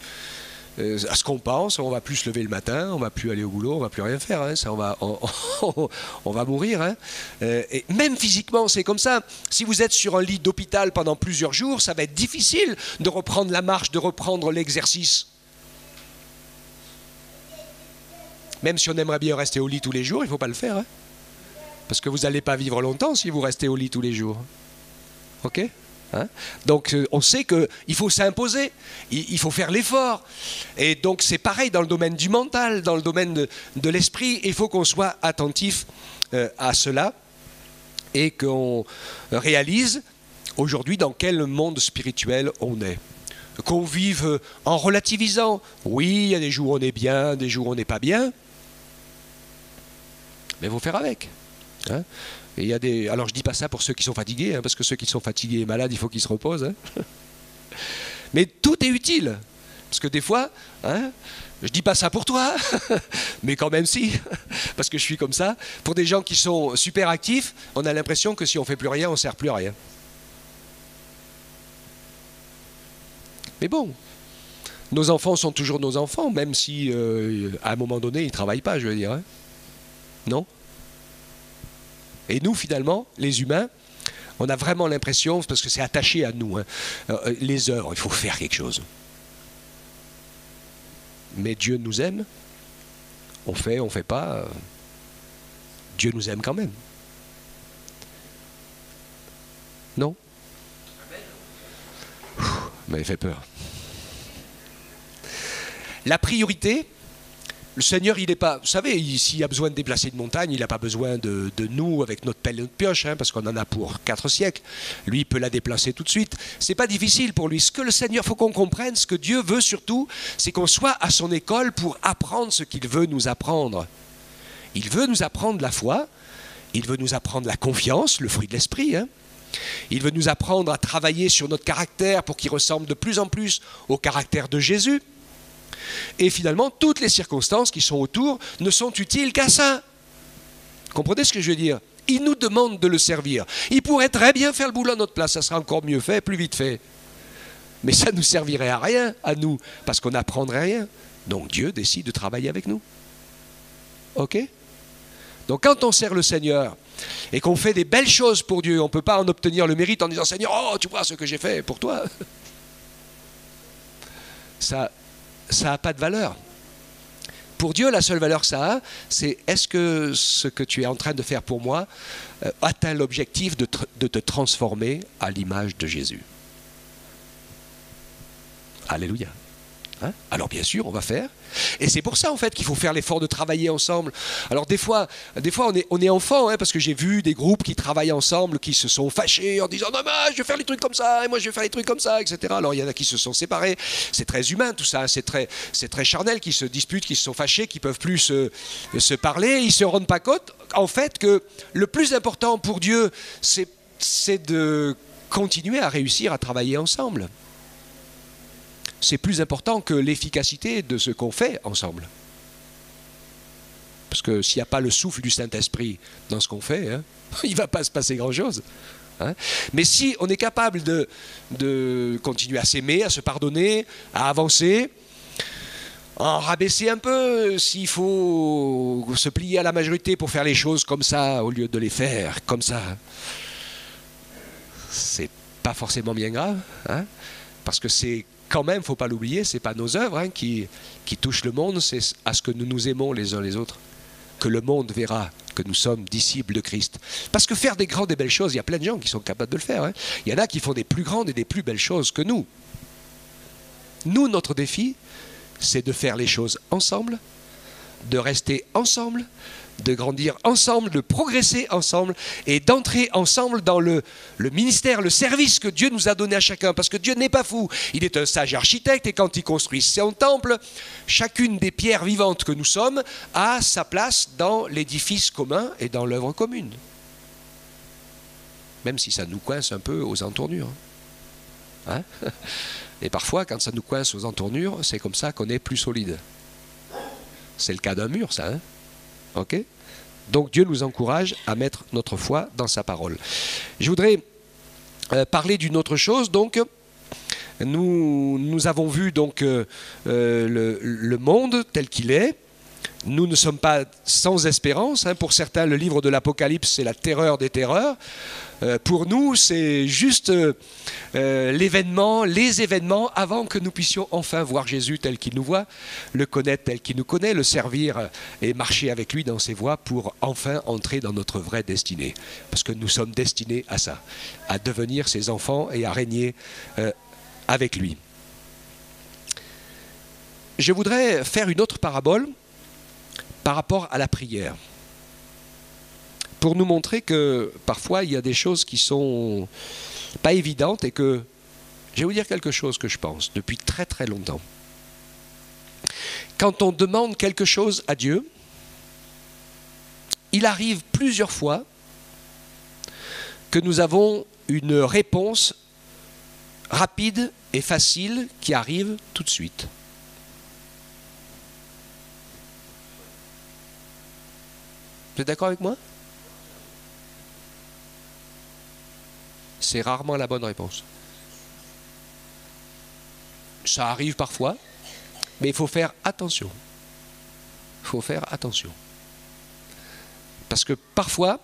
A: à ce qu'on pense, on va plus se lever le matin, on va plus aller au boulot, on va plus rien faire. Hein, ça, on va mourir. Hein. Et même physiquement, c'est comme ça. Si vous êtes sur un lit d'hôpital pendant plusieurs jours, ça va être difficile de reprendre la marche, de reprendre l'exercice. Même si on aimerait bien rester au lit tous les jours, il ne faut pas le faire. Hein, parce que vous n'allez pas vivre longtemps si vous restez au lit tous les jours. Ok ? Hein? Donc on sait qu'il faut s'imposer, il faut faire l'effort. Et donc c'est pareil dans le domaine du mental, dans le domaine de l'esprit. Il faut qu'on soit attentif à cela et qu'on réalise aujourd'hui dans quel monde spirituel on est. Qu'on vive en relativisant. Oui, il y a des jours où on est bien, des jours où on n'est pas bien. Mais il faut faire avec. Hein? Et il y a des... Alors je ne dis pas ça pour ceux qui sont fatigués, hein, parce que ceux qui sont fatigués et malades, il faut qu'ils se reposent. Hein. Mais tout est utile. Parce que des fois, hein, je ne dis pas ça pour toi, mais quand même si, parce que je suis comme ça. Pour des gens qui sont super actifs, on a l'impression que si on ne fait plus rien, on ne sert plus à rien. Mais bon, nos enfants sont toujours nos enfants, même si à un moment donné, ils ne travaillent pas, je veux dire. Hein. Non ? Et nous, finalement, les humains, on a vraiment l'impression, parce que c'est attaché à nous, hein, les heures, il faut faire quelque chose. Mais Dieu nous aime. On fait pas. Dieu nous aime quand même. Non ? Mais il fait peur. La priorité... Le Seigneur, il n'est pas... Vous savez, s'il y a besoin de déplacer une montagne, il n'a pas besoin de nous avec notre pelle et notre pioche, hein, parce qu'on en a pour 4 siècles. Lui, il peut la déplacer tout de suite. C'est pas difficile pour lui. Ce que le Seigneur, il faut qu'on comprenne, ce que Dieu veut surtout, c'est qu'on soit à son école pour apprendre ce qu'il veut nous apprendre. Il veut nous apprendre la foi, il veut nous apprendre la confiance, le fruit de l'esprit. Hein. Il veut nous apprendre à travailler sur notre caractère pour qu'il ressemble de plus en plus au caractère de Jésus. Et finalement, toutes les circonstances qui sont autour ne sont utiles qu'à ça. Comprenez ce que je veux dire ? Il nous demande de le servir. Il pourrait très bien faire le boulot à notre place, ça sera encore mieux fait, plus vite fait. Mais ça ne nous servirait à rien, à nous, parce qu'on n'apprendrait rien. Donc Dieu décide de travailler avec nous. Ok ? Donc quand on sert le Seigneur et qu'on fait des belles choses pour Dieu, on ne peut pas en obtenir le mérite en disant « Seigneur, oh, tu vois ce que j'ai fait pour toi ». Ça n'a pas de valeur. Pour Dieu, la seule valeur que ça a, c'est est-ce que ce que tu es en train de faire pour moi atteint l'objectif de te transformer à l'image de Jésus. Alléluia. Hein? Alors bien sûr, on va faire. Et c'est pour ça en fait qu'il faut faire l'effort de travailler ensemble. Alors des fois on est enfant, hein, parce que j'ai vu des groupes qui travaillent ensemble, qui se sont fâchés en disant non mais je vais faire les trucs comme ça, et moi je vais faire les trucs comme ça, etc. Alors il y en a qui se sont séparés. C'est très humain tout ça, c'est très charnel, qui se disputent, qui se sont fâchés, qui peuvent plus se parler, ils se rendent pas compte en fait que le plus important pour Dieu, c'est de continuer à réussir à travailler ensemble. C'est plus important que l'efficacité de ce qu'on fait ensemble. Parce que s'il n'y a pas le souffle du Saint-Esprit dans ce qu'on fait, hein, il ne va pas se passer grand-chose. Hein. Mais si on est capable de continuer à s'aimer, à se pardonner, à avancer, en rabaisser un peu, s'il faut se plier à la majorité pour faire les choses comme ça, au lieu de les faire comme ça, c'est pas forcément bien grave, hein, parce que c'est quand même, il ne faut pas l'oublier, ce n'est pas nos œuvres hein, qui touchent le monde, c'est à ce que nous nous aimons les uns les autres, que le monde verra que nous sommes disciples de Christ. Parce que faire des grandes et belles choses, il y a plein de gens qui sont capables de le faire. Hein. Il y en a qui font des plus grandes et des plus belles choses que nous. Nous, notre défi, c'est de faire les choses ensemble, de rester ensemble, de grandir ensemble, de progresser ensemble et d'entrer ensemble dans le ministère, le service que Dieu nous a donné à chacun. Parce que Dieu n'est pas fou, il est un sage architecte et quand il construit son temple, chacune des pierres vivantes que nous sommes a sa place dans l'édifice commun et dans l'œuvre commune. Même si ça nous coince un peu aux entournures. Hein? Et parfois, quand ça nous coince aux entournures, c'est comme ça qu'on est plus solide. C'est le cas d'un mur, ça, hein? Ok ? Donc Dieu nous encourage à mettre notre foi dans sa parole. Je voudrais parler d'une autre chose. Donc, nous avons vu donc le monde tel qu'il est. Nous ne sommes pas sans espérance. Hein. Pour certains, le livre de l'Apocalypse, c'est la terreur des terreurs. Pour nous, c'est juste l'événement, les événements avant que nous puissions enfin voir Jésus tel qu'il nous voit, le connaître tel qu'il nous connaît, le servir et marcher avec lui dans ses voies pour enfin entrer dans notre vraie destinée. Parce que nous sommes destinés à ça, à devenir ses enfants et à régner avec lui. Je voudrais faire une autre parabole par rapport à la prière, pour nous montrer que parfois il y a des choses qui sont pas évidentes et que, je vais vous dire quelque chose que je pense depuis très très longtemps. Quand on demande quelque chose à Dieu, il arrive plusieurs fois que nous avons une réponse rapide et facile qui arrive tout de suite. Vous êtes d'accord avec moi ? C'est rarement la bonne réponse. Ça arrive parfois, mais il faut faire attention. Il faut faire attention. Parce que parfois,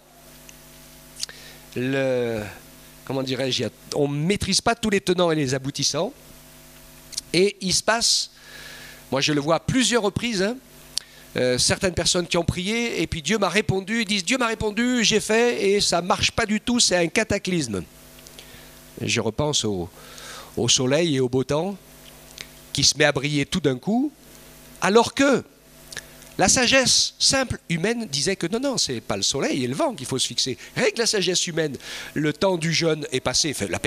A: comment dirais-je, on ne maîtrise pas tous les tenants et les aboutissants. Et il se passe, moi je le vois à plusieurs reprises, hein, certaines personnes qui ont prié et puis Dieu m'a répondu, ils disent Dieu m'a répondu, j'ai fait et ça ne marche pas du tout, c'est un cataclysme. Et je repense au soleil et au beau temps qui se met à briller tout d'un coup, alors que la sagesse simple humaine disait que non, c'est pas le soleil et le vent qu'il faut se fixer. Rien que la sagesse humaine, le temps du jeûne est passé, enfin, la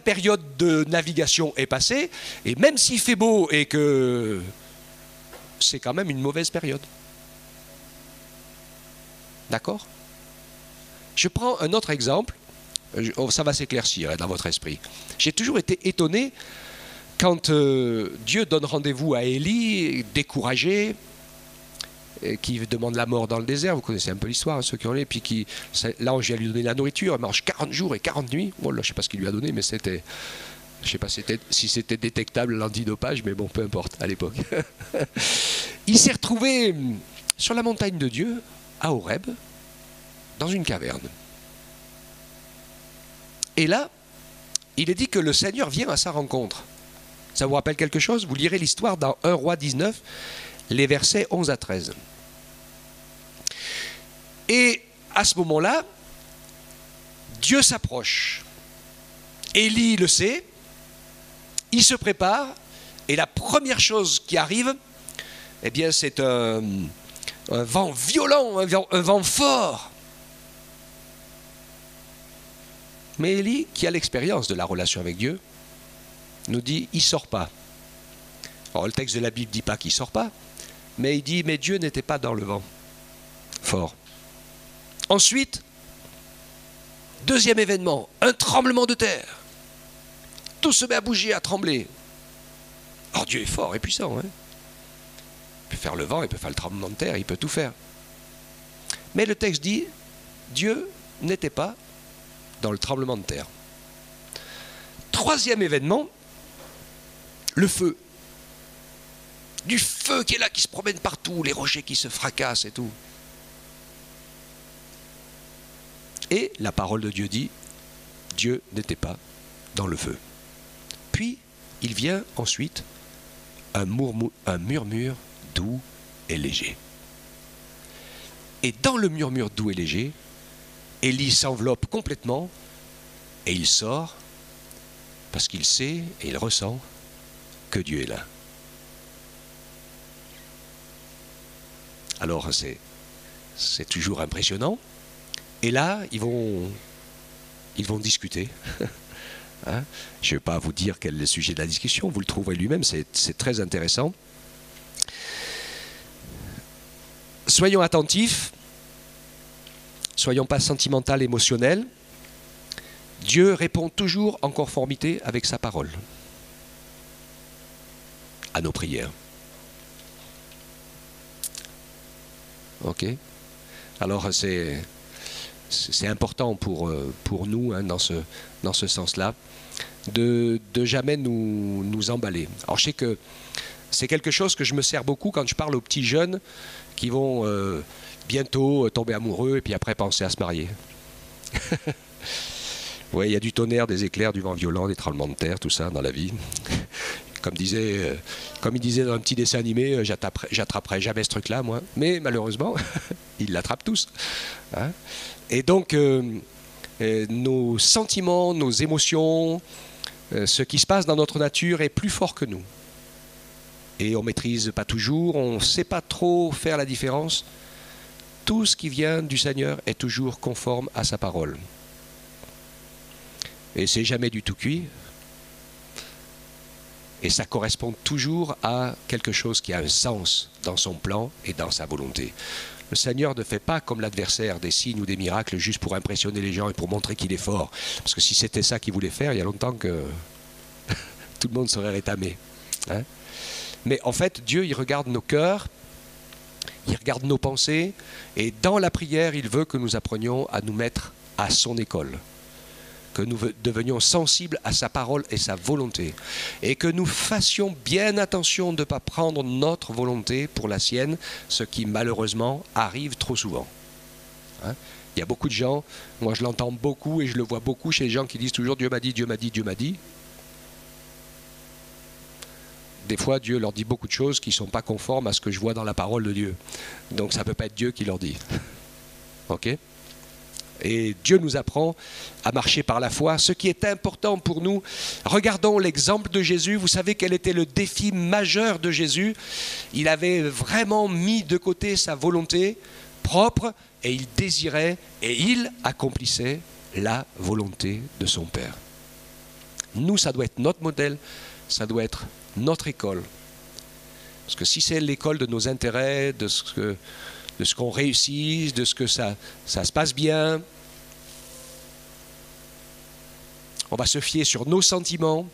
A: période de navigation est passée, et même s'il fait beau et que c'est quand même une mauvaise période. D'accord ? Je prends un autre exemple, ça va s'éclaircir dans votre esprit. J'ai toujours été étonné quand Dieu donne rendez-vous à Élie, découragé, qui demande la mort dans le désert, vous connaissez un peu l'histoire, hein, ceux qui ont l'est, puis l'ange vient lui donner la nourriture, il mange 40 jours et 40 nuits, bon, là, je ne sais pas ce qu'il lui a donné, mais c'était... Je ne sais pas si c'était détectable l'antidopage, mais bon, peu importe, à l'époque. Il s'est retrouvé sur la montagne de Dieu, à Horeb, dans une caverne. Et là, il est dit que le Seigneur vient à sa rencontre. Ça vous rappelle quelque chose ? Vous lirez l'histoire dans 1 Roi 19, les versets 11 à 13. Et à ce moment-là, Dieu s'approche. Élie le sait. Il se prépare Et la première chose qui arrive, eh bien, c'est un vent violent, un vent fort. Mais Élie, qui a l'expérience de la relation avec Dieu, nous dit, il ne sort pas. Alors, le texte de la Bible ne dit pas qu'il ne sort pas, mais il dit, mais Dieu n'était pas dans le vent fort. Ensuite, deuxième événement, un tremblement de terre. Tout se met à bouger, à trembler. Alors Dieu est fort et puissant. Hein, il peut faire le vent, il peut faire le tremblement de terre, il peut tout faire. Mais le texte dit, Dieu n'était pas dans le tremblement de terre. Troisième événement, le feu. Du feu qui est là, qui se promène partout, les rochers qui se fracassent et tout. Et la parole de Dieu dit, Dieu n'était pas dans le feu. Puis, il vient ensuite un murmure doux et léger. Et dans le murmure doux et léger, Élie s'enveloppe complètement et il sort parce qu'il sait et il ressent que Dieu est là. Alors c'est toujours impressionnant. Et là, ils vont discuter. Hein, je ne vais pas vous dire quel est le sujet de la discussion, vous le trouverez lui-même, c'est très intéressant. Soyons attentifs, soyons pas sentimentaux, émotionnels. Dieu répond toujours en conformité avec sa parole, à nos prières. Ok ? Alors c'est important pour nous, hein, dans ce sens-là, de jamais nous emballer. Alors je sais que c'est quelque chose que je me sers beaucoup quand je parle aux petits jeunes qui vont bientôt tomber amoureux et puis après penser à se marier. Oui, il y a du tonnerre, des éclairs, du vent violent, des tremblements de terre, tout ça dans la vie. Comme il disait dans un petit dessin animé, j'attraperai jamais ce truc-là, moi. Mais malheureusement, ils l'attrapent tous. Hein, et donc, nos sentiments, nos émotions, ce qui se passe dans notre nature est plus fort que nous. Et on ne maîtrise pas toujours, on ne sait pas trop faire la différence. Tout ce qui vient du Seigneur est toujours conforme à sa parole. Et c'est jamais du tout cuit. Et ça correspond toujours à quelque chose qui a un sens dans son plan et dans sa volonté. Le Seigneur ne fait pas comme l'adversaire des signes ou des miracles juste pour impressionner les gens et pour montrer qu'il est fort. Parce que si c'était ça qu'il voulait faire, il y a longtemps que tout le monde serait rétamé. Hein ? Mais en fait, Dieu, il regarde nos cœurs, il regarde nos pensées, et dans la prière, il veut que nous apprenions à nous mettre à son école. Que nous devenions sensibles à sa parole et sa volonté. Et que nous fassions bien attention de ne pas prendre notre volonté pour la sienne, ce qui malheureusement arrive trop souvent. Hein ? Il y a beaucoup de gens, moi je l'entends beaucoup et je le vois beaucoup chez les gens qui disent toujours Dieu m'a dit, Dieu m'a dit, Dieu m'a dit. Des fois, Dieu leur dit beaucoup de choses qui ne sont pas conformes à ce que je vois dans la parole de Dieu. Donc ça ne peut pas être Dieu qui leur dit. Ok ? Et Dieu nous apprend à marcher par la foi. Ce qui est important pour nous, regardons l'exemple de Jésus. Vous savez quel était le défi majeur de Jésus? Il avait vraiment mis de côté sa volonté propre et il désirait et il accomplissait la volonté de son Père. Nous, ça doit être notre modèle, ça doit être notre école. Parce que si c'est l'école de nos intérêts, de ce qu'on réussit, de ce que ça se passe bien. On va se fier sur nos sentiments,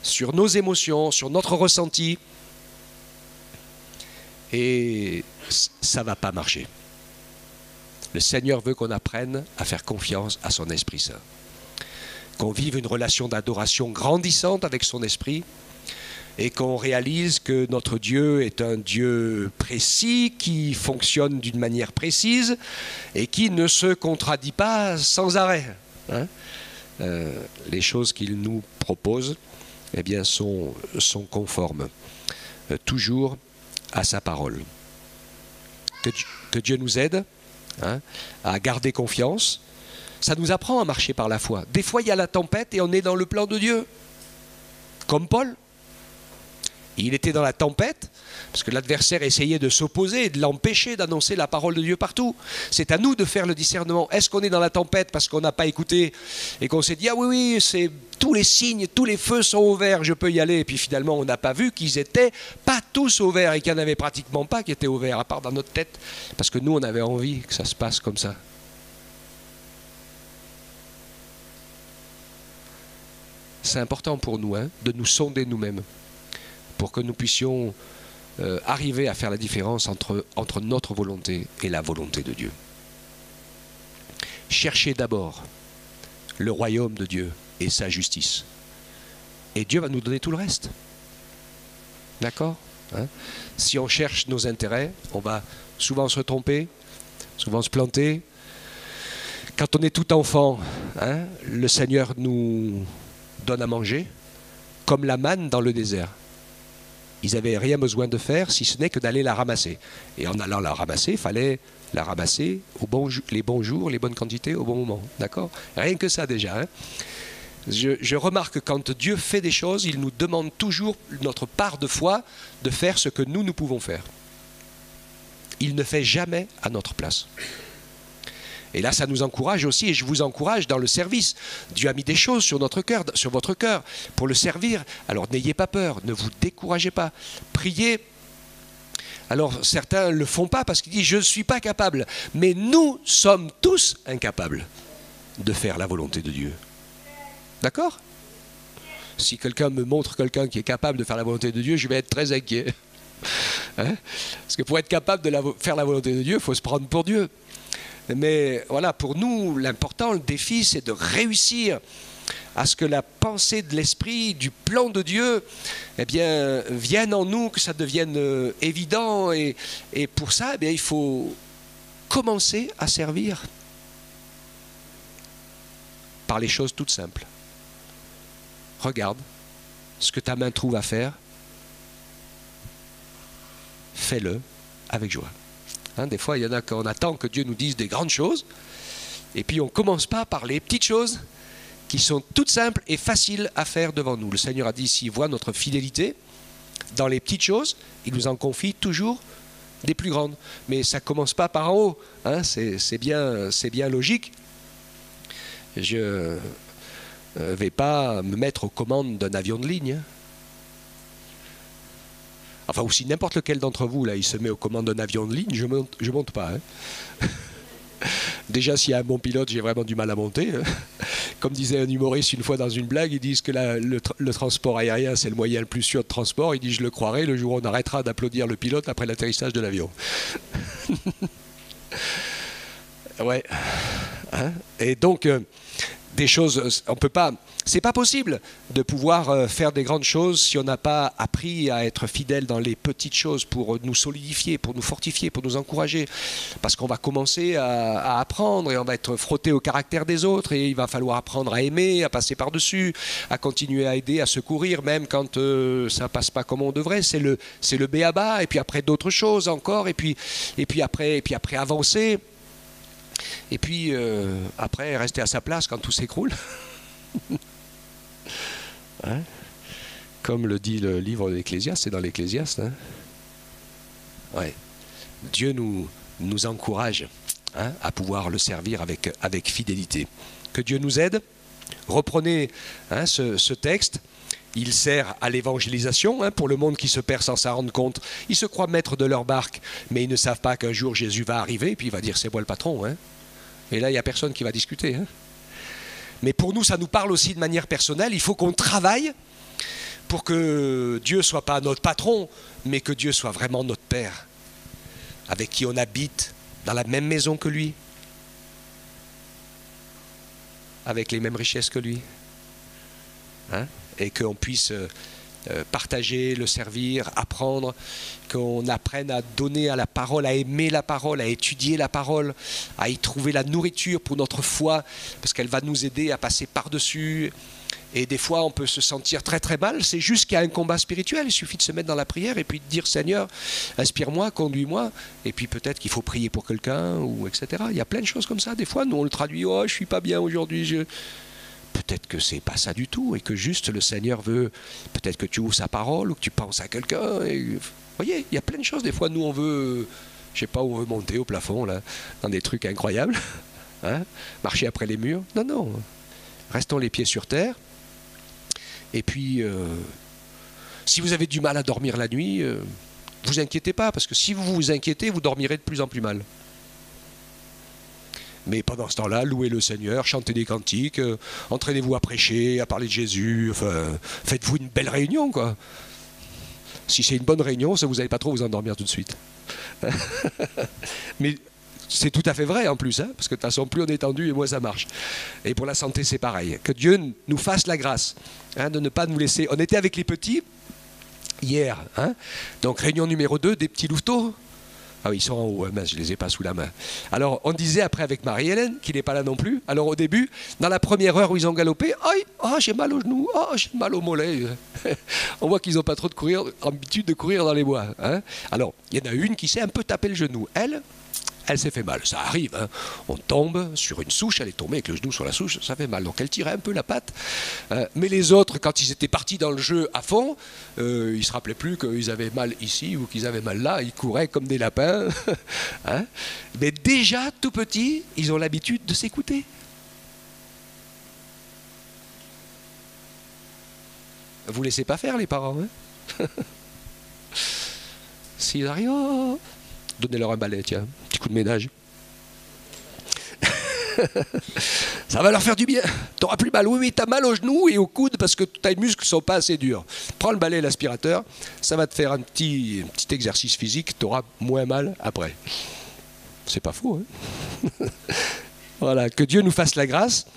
A: sur nos émotions, sur notre ressenti. Et ça ne va pas marcher. Le Seigneur veut qu'on apprenne à faire confiance à son Esprit Saint. Qu'on vive une relation d'adoration grandissante avec son Esprit. Et qu'on réalise que notre Dieu est un Dieu précis, qui fonctionne d'une manière précise et qui ne se contradit pas sans arrêt. Hein ? Les choses qu'il nous propose, eh bien, sont conformes, toujours à sa parole. Que Dieu nous aide, hein, à garder confiance. Ça nous apprend à marcher par la foi. Des fois, il y a la tempête et on est dans le plan de Dieu. Comme Paul. Il était dans la tempête, parce que l'adversaire essayait de s'opposer et de l'empêcher d'annoncer la parole de Dieu partout. C'est à nous de faire le discernement. Est-ce qu'on est dans la tempête parce qu'on n'a pas écouté et qu'on s'est dit « Ah oui, c'est tous les signes, tous les feux sont au vert, je peux y aller ». Et puis finalement, on n'a pas vu qu'ils n'étaient pas tous au vert et qu'il n'y en avait pratiquement pas qui étaient au vert, à part dans notre tête. Parce que nous, on avait envie que ça se passe comme ça. C'est important pour nous de nous sonder nous-mêmes, pour que nous puissions arriver à faire la différence entre notre volonté et la volonté de Dieu. Cherchez d'abord le royaume de Dieu et sa justice. Et Dieu va nous donner tout le reste. D'accord ? Si on cherche nos intérêts, on va souvent se tromper, souvent se planter. Quand on est tout enfant, le Seigneur nous donne à manger, comme la manne dans le désert. Ils n'avaient rien besoin de faire, si ce n'est que d'aller la ramasser. Et en allant la ramasser, il fallait la ramasser les bons jours, les bonnes quantités, au bon moment. D'accord ? Rien que ça déjà. Je remarque que quand Dieu fait des choses, il nous demande toujours notre part de foi de faire ce que nous pouvons faire. Il ne fait jamais à notre place. Et là, ça nous encourage aussi, et je vous encourage dans le service. Dieu a mis des choses sur notre cœur, sur votre cœur, pour le servir. Alors n'ayez pas peur, ne vous découragez pas. Priez. Alors certains ne le font pas parce qu'ils disent « je ne suis pas capable ». Mais nous sommes tous incapables de faire la volonté de Dieu. D'accord ? Si quelqu'un me montre quelqu'un qui est capable de faire la volonté de Dieu, je vais être très inquiet. Parce que pour être capable de faire la volonté de Dieu, il faut se prendre pour Dieu. Mais voilà, pour nous, l'important, le défi, c'est de réussir à ce que la pensée de l'esprit, du plan de Dieu, eh bien, vienne en nous, que ça devienne évident. Et pour ça, eh bien, il faut commencer à servir par les choses toutes simples. Regarde ce que ta main trouve à faire, fais-le avec joie. Des fois, il y en a qu'on attend que Dieu nous dise des grandes choses, et puis on ne commence pas par les petites choses qui sont toutes simples et faciles à faire devant nous. Le Seigneur a dit, s'il voit notre fidélité dans les petites choses, il nous en confie toujours des plus grandes. Mais ça ne commence pas par en haut, c'est bien logique. Je ne vais pas me mettre aux commandes d'un avion de ligne. Enfin, ou si n'importe lequel d'entre vous, là, il se met aux commandes d'un avion de ligne, je monte pas. Déjà, s'il y a un bon pilote, j'ai vraiment du mal à monter. Comme disait un humoriste une fois dans une blague, ils disent que le transport aérien, c'est le moyen le plus sûr de transport. Il dit, je le croirai, le jour où on arrêtera d'applaudir le pilote après l'atterrissage de l'avion. Ouais. Et donc, des choses, on peut pas... C'est pas possible de pouvoir faire des grandes choses si on n'a pas appris à être fidèle dans les petites choses pour nous solidifier, pour nous fortifier, pour nous encourager. Parce qu'on va commencer à apprendre et on va être frotté au caractère des autres et il va falloir apprendre à aimer, à passer par-dessus, à continuer à aider, à secourir, même quand ça passe pas comme on devrait. C'est le b.a.-ba, et puis après d'autres choses encore, et puis après avancer, et puis après rester à sa place quand tout s'écroule. Comme le dit le livre de l'Ecclésiaste, c'est dans l'Ecclésiaste. Ouais. Dieu nous encourage à pouvoir le servir avec fidélité. Que Dieu nous aide. Reprenez ce texte. Il sert à l'évangélisation pour le monde qui se perd sans s'en rendre compte. Ils se croient maîtres de leur barque, mais ils ne savent pas qu'un jour Jésus va arriver et puis il va dire c'est moi le patron. Et là, il n'y a personne qui va discuter. Mais pour nous, ça nous parle aussi de manière personnelle. Il faut qu'on travaille pour que Dieu ne soit pas notre patron, mais que Dieu soit vraiment notre Père, avec qui on habite dans la même maison que lui, avec les mêmes richesses que lui. Et qu'on puisse partager, le servir, apprendre, qu'on apprenne à donner à la parole, à aimer la parole, à étudier la parole, à y trouver la nourriture pour notre foi, parce qu'elle va nous aider à passer par-dessus. Et des fois, on peut se sentir très très mal. C'est juste qu'il y a un combat spirituel. Il suffit de se mettre dans la prière et puis de dire « Seigneur, inspire-moi, conduis-moi ». Et puis peut-être qu'il faut prier pour quelqu'un, ou etc. Il y a plein de choses comme ça. Des fois, nous, on le traduit « Oh, je ne suis pas bien aujourd'hui, peut-être que c'est pas ça du tout et que juste le Seigneur veut, peut-être que tu ouvres sa parole ou que tu penses à quelqu'un. Vous voyez, il y a plein de choses. Des fois, nous, on veut, je sais pas, on veut monter au plafond, là, dans des trucs incroyables, hein, marcher après les murs. Non, non, restons les pieds sur terre. Et puis, si vous avez du mal à dormir la nuit, vous inquiétez pas, parce que si vous vous inquiétez, vous dormirez de plus en plus mal. Mais pendant ce temps-là, louez le Seigneur, chantez des cantiques, entraînez-vous à prêcher, à parler de Jésus, enfin, faites-vous une belle réunion, quoi. Si c'est une bonne réunion, ça vous n'allez pas trop vous endormir tout de suite. Mais c'est tout à fait vrai en plus, hein, parce que de toute façon, plus on est tendu et moins ça marche. Et pour la santé, c'est pareil. Que Dieu nous fasse la grâce, hein, de ne pas nous laisser... On était avec les petits hier, hein, donc réunion numéro 2, des petits louveteaux. Ah oui, ils sont en haut, mince, je ne les ai pas sous la main. Alors, on disait après avec Marie-Hélène, qui n'est pas là non plus. Alors, au début, dans la première heure où ils ont galopé, j'ai mal au genou, j'ai mal au mollet. On voit qu'ils n'ont pas trop l'habitude de courir dans les bois. Hein. Alors, il y en a une qui s'est un peu tapé le genou. Elle s'est fait mal, ça arrive. Hein. On tombe sur une souche, elle est tombée avec le genou sur la souche, ça fait mal. Donc elle tirait un peu la patte. Mais les autres, quand ils étaient partis dans le jeu à fond, ils ne se rappelaient plus qu'ils avaient mal ici ou qu'ils avaient mal là. Ils couraient comme des lapins. Hein. Mais déjà, tout petits, ils ont l'habitude de s'écouter. Vous ne laissez pas faire les parents. Hein. S'ils arrivent... Donnez-leur un balai, tiens, un petit coup de ménage. Ça va leur faire du bien. T'auras plus mal. Oui, t'as mal au genou et au coude parce que tes muscles ne sont pas assez durs. Prends le balai et l'aspirateur, ça va te faire un petit exercice physique, t'auras moins mal après. C'est pas faux, hein. Voilà, que Dieu nous fasse la grâce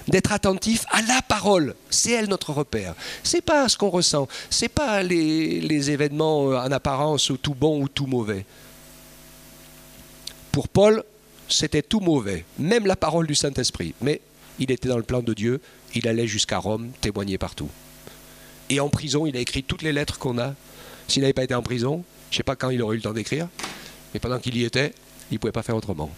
A: d'être attentif à la parole. C'est elle notre repère. C'est pas ce qu'on ressent. C'est pas les événements en apparence ou tout bon ou tout mauvais. Pour Paul, c'était tout mauvais, même la parole du Saint-Esprit. Mais il était dans le plan de Dieu, il allait jusqu'à Rome, témoigner partout. Et en prison, il a écrit toutes les lettres qu'on a. S'il n'avait pas été en prison, je ne sais pas quand il aurait eu le temps d'écrire, mais pendant qu'il y était, il ne pouvait pas faire autrement.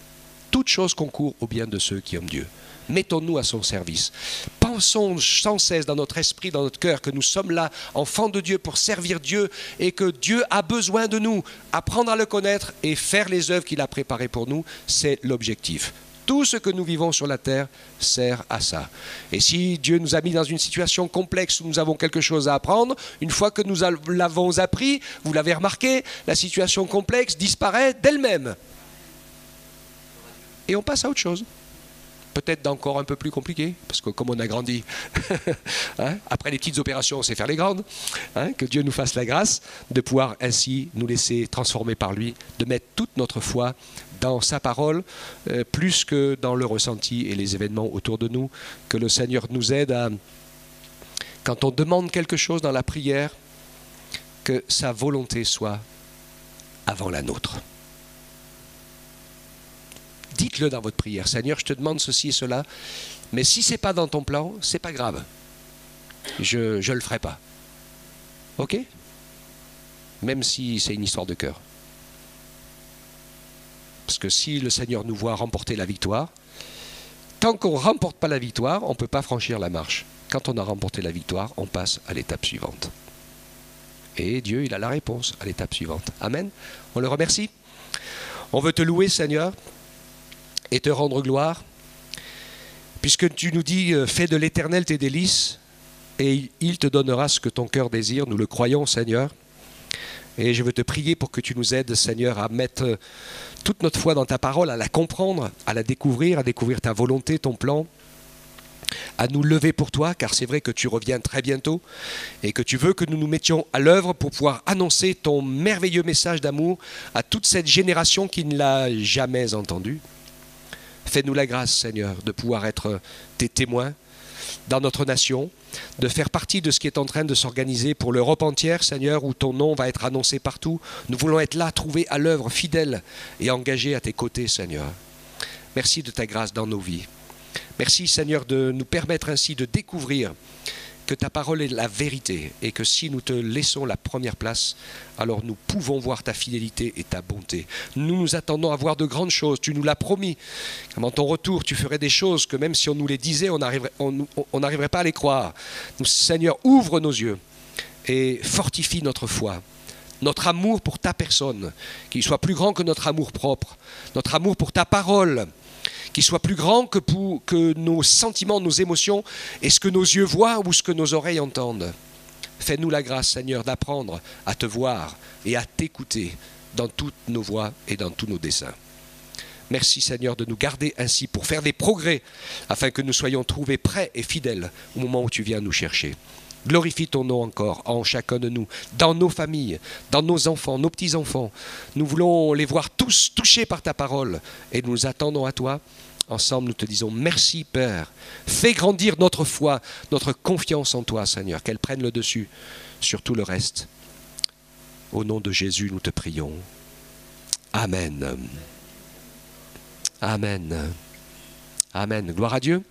A: Toute chose concourt au bien de ceux qui aiment Dieu. Mettons-nous à son service. Pensons sans cesse dans notre esprit, dans notre cœur, que nous sommes là, enfants de Dieu, pour servir Dieu et que Dieu a besoin de nous. Apprendre à le connaître et faire les œuvres qu'il a préparées pour nous, c'est l'objectif. Tout ce que nous vivons sur la terre sert à ça. Et si Dieu nous a mis dans une situation complexe où nous avons quelque chose à apprendre, une fois que nous l'avons appris, vous l'avez remarqué, la situation complexe disparaît d'elle-même. Et on passe à autre chose. Peut-être d'encore un peu plus compliqué, parce que comme on a grandi, hein, après les petites opérations, on sait faire les grandes, hein, que Dieu nous fasse la grâce de pouvoir ainsi nous laisser transformer par lui, de mettre toute notre foi dans sa parole, plus que dans le ressenti et les événements autour de nous, que le Seigneur nous aide à, quand on demande quelque chose dans la prière, que sa volonté soit avant la nôtre. Dites-le dans votre prière. Seigneur, je te demande ceci et cela, mais si ce n'est pas dans ton plan, ce n'est pas grave. Je ne le ferai pas. Ok? Même si c'est une histoire de cœur. Parce que si le Seigneur nous voit remporter la victoire, tant qu'on ne remporte pas la victoire, on ne peut pas franchir la marche. Quand on a remporté la victoire, on passe à l'étape suivante. Et Dieu, il a la réponse à l'étape suivante. Amen. On le remercie. On veut te louer, Seigneur, et te rendre gloire, puisque tu nous dis, fais de l'Éternel tes délices, et il te donnera ce que ton cœur désire. Nous le croyons, Seigneur. Et je veux te prier pour que tu nous aides, Seigneur, à mettre toute notre foi dans ta parole, à la comprendre, à la découvrir, à découvrir ta volonté, ton plan, à nous lever pour toi, car c'est vrai que tu reviens très bientôt et que tu veux que nous nous mettions à l'œuvre pour pouvoir annoncer ton merveilleux message d'amour à toute cette génération qui ne l'a jamais entendu. Fais-nous la grâce, Seigneur, de pouvoir être tes témoins dans notre nation, de faire partie de ce qui est en train de s'organiser pour l'Europe entière, Seigneur, où ton nom va être annoncé partout. Nous voulons être là, trouvés à l'œuvre, fidèles et engagés à tes côtés, Seigneur. Merci de ta grâce dans nos vies. Merci, Seigneur, de nous permettre ainsi de découvrir que ta parole est la vérité et que si nous te laissons la première place, alors nous pouvons voir ta fidélité et ta bonté. Nous nous attendons à voir de grandes choses. Tu nous l'as promis. Avant ton retour, tu ferais des choses que même si on nous les disait, on n'arriverait pas à les croire. Nous, Seigneur, ouvre nos yeux et fortifie notre foi. Notre amour pour ta personne, qu'il soit plus grand que notre amour propre. Notre amour pour ta parole, qu'il soit plus grand que nos sentiments, nos émotions, et ce que nos yeux voient ou ce que nos oreilles entendent. Fais-nous la grâce, Seigneur, d'apprendre à te voir et à t'écouter dans toutes nos voies et dans tous nos desseins. Merci, Seigneur, de nous garder ainsi pour faire des progrès, afin que nous soyons trouvés prêts et fidèles au moment où tu viens nous chercher. Glorifie ton nom encore en chacun de nous, dans nos familles, dans nos enfants, nos petits-enfants. Nous voulons les voir tous touchés par ta parole et nous attendons à toi. Ensemble, nous te disons merci, Père. Fais grandir notre foi, notre confiance en toi, Seigneur, qu'elle prenne le dessus sur tout le reste. Au nom de Jésus, nous te prions. Amen. Amen. Amen. Gloire à Dieu.